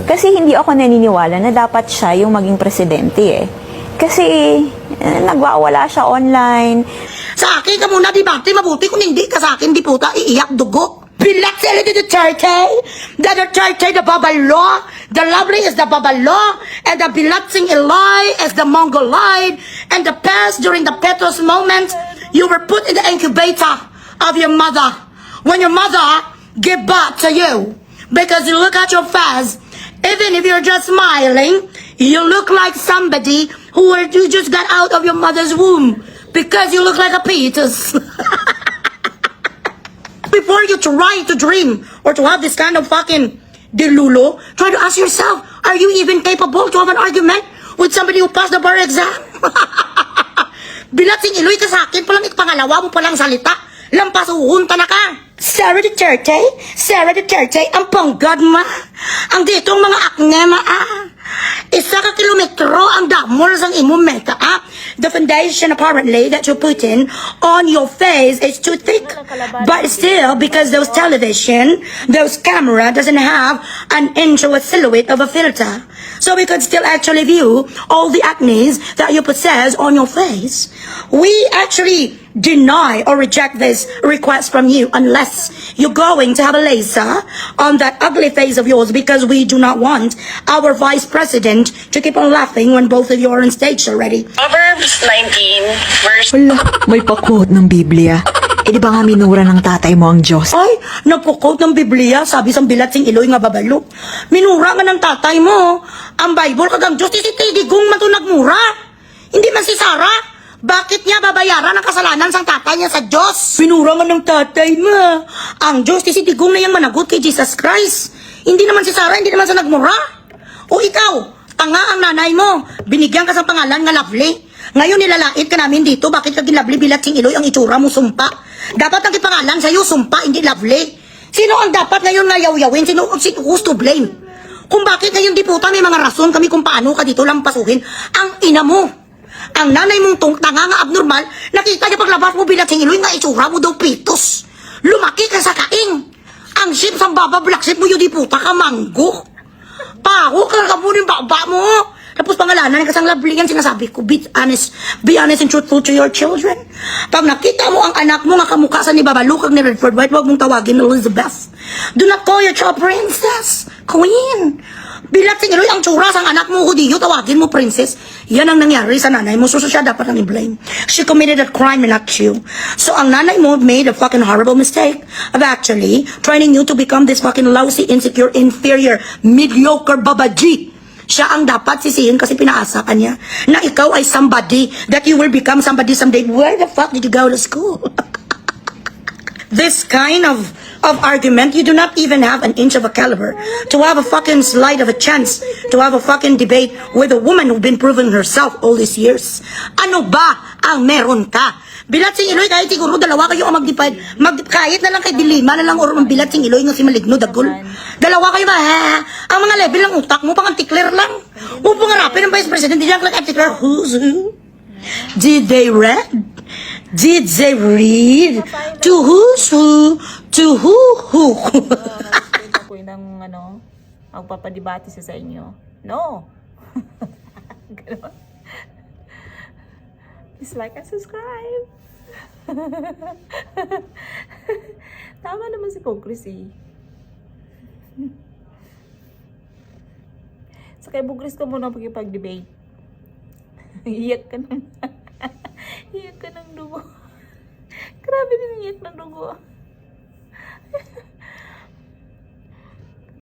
Kasi hindi ako naniniwala na dapat siya yung maging presidente eh. Kasi nagwawala siya online. Sa akin ka muna, debate, mabuti kung hindi ka sa akin, di puta, iiyak dugo. Bilat sila the Duterte, the babalo, the lovely is the babalo, and the bilatsing Eloy is the Mongoloid, and the past during the Petros moment, you were put in the incubator of your mother. When your mother gave birth to you, because you look at your face, even if you're just smiling, you look like somebody you just got out of your mother's womb, because you look like a fetus. Before you try to dream or to have this kind of fucking delulo, try to ask yourself, are you even capable to have an argument with somebody who passed the bar exam? Bilatsing Iloy ka sa akin, palang pangalawa mo palang salita, lampas uhunta na ka. Sarah Duterte, ang panggad ma, ang ditong mga akne ma isa ka kilometro ang damol sang imong meta The foundation apparently that you put in on your face is too thick. But still, because those television, those camera doesn't have an inch of a silhouette of a filter. So we could still actually view all the acne that you possess on your face. We actually deny or reject this request from you unless you're going to have a laser on that ugly face of yours, because we do not want our vice president to keep on laughing when both of you are on stage already. Proverbs 19, verse... Wala, may pa-quote ng Biblia. Eh di ba nga minura ng tatay mo ang Diyos? Ay, nagpo-quote ng Biblia, sabi sa bilatsing Iloy nga babalo. Minura nga ng tatay mo. Ang Bible kagang Diyos, si Tidigong man to nagmura. Hindi man si Sarah. Bakit niya babayaran ang kasalanan sang tatay niya sa Diyos? Minura nga ng tatay mo. Ang Diyos, si Tidigong na yung managot kay Jesus Christ. Hindi naman si Sarah, hindi naman sa nagmura. O ikaw, tanga ang nanay mo. Binigyan ka sa pangalan nga Lovely. Ngayon nilalait ka namin dito, bakit ka ginlovely bilatsing Iloy ang itsura mo sumpa? Dapat ang ipangalan sa'yo sumpa, hindi Lovely. Sino ang dapat ngayon nga yaw-yawin? Who's to blame? Kung bakit ngayon di puta may mga rason kami kung paano ka dito lang pasukin, ang ina mo. Ang nanay mong tanga nga abnormal, nakita niya paglabas mo bilatsing Iloy nga itsura mo daw pitos. Lumaki ka sa kaing. Ang ship sa baba, black ship mo yun di puta ka manggo. Paho ka mo yung baba mo. Tapos pangalanan ka sang Lovely, yan sinasabi ko, be honest and truthful to your children. Pag nakita mo ang anak mo nga kamukha sa ni Babalukag ni Redford White, huwag mong tawagin Elizabeth. Do not call your child princess, queen. Bilatsing Iloy ang tsura sang anak mo, Hudiyo, tawagin mo princess. Yan ang nangyari sa nanay mo, so siya dapat ang i-blame. She committed a crime and not you. So ang nanay mo made a fucking horrible mistake of actually training you to become this fucking lousy, insecure, inferior, mediocre babaji. Siya ang dapat sisihin kasi pinaasa ka niya na ikaw ay somebody, that you will become somebody someday. Where the fuck did you go to school? This kind of argument, you do not even have an inch of a caliber to have a fucking slight of a chance to have a fucking debate with a woman who's been proving herself all these years. Ano ba ang meron ka? Bilatsing Iloy, kahit siguro dalawa kayo ang mag-divide, kahit na lang kay Dilima na lang or ang bilatsing Iloy nga si Maligno Dagol. Dalawa kayo ba? Ang mga level ng utak mo, pang antikler lang. Huwag pangarapin ng Vice President, hindi lang antikler. Who's who? Did they read? Did they read? To who's who? To who? Ako ng magpapadibati sa inyo. No. Ganon. Please like and subscribe. Tama naman si Bugris. So kay Bugris ka muna pag-debate. Iyak ka ng iyak ka ng dugo. Grabe din iyak ng dugo.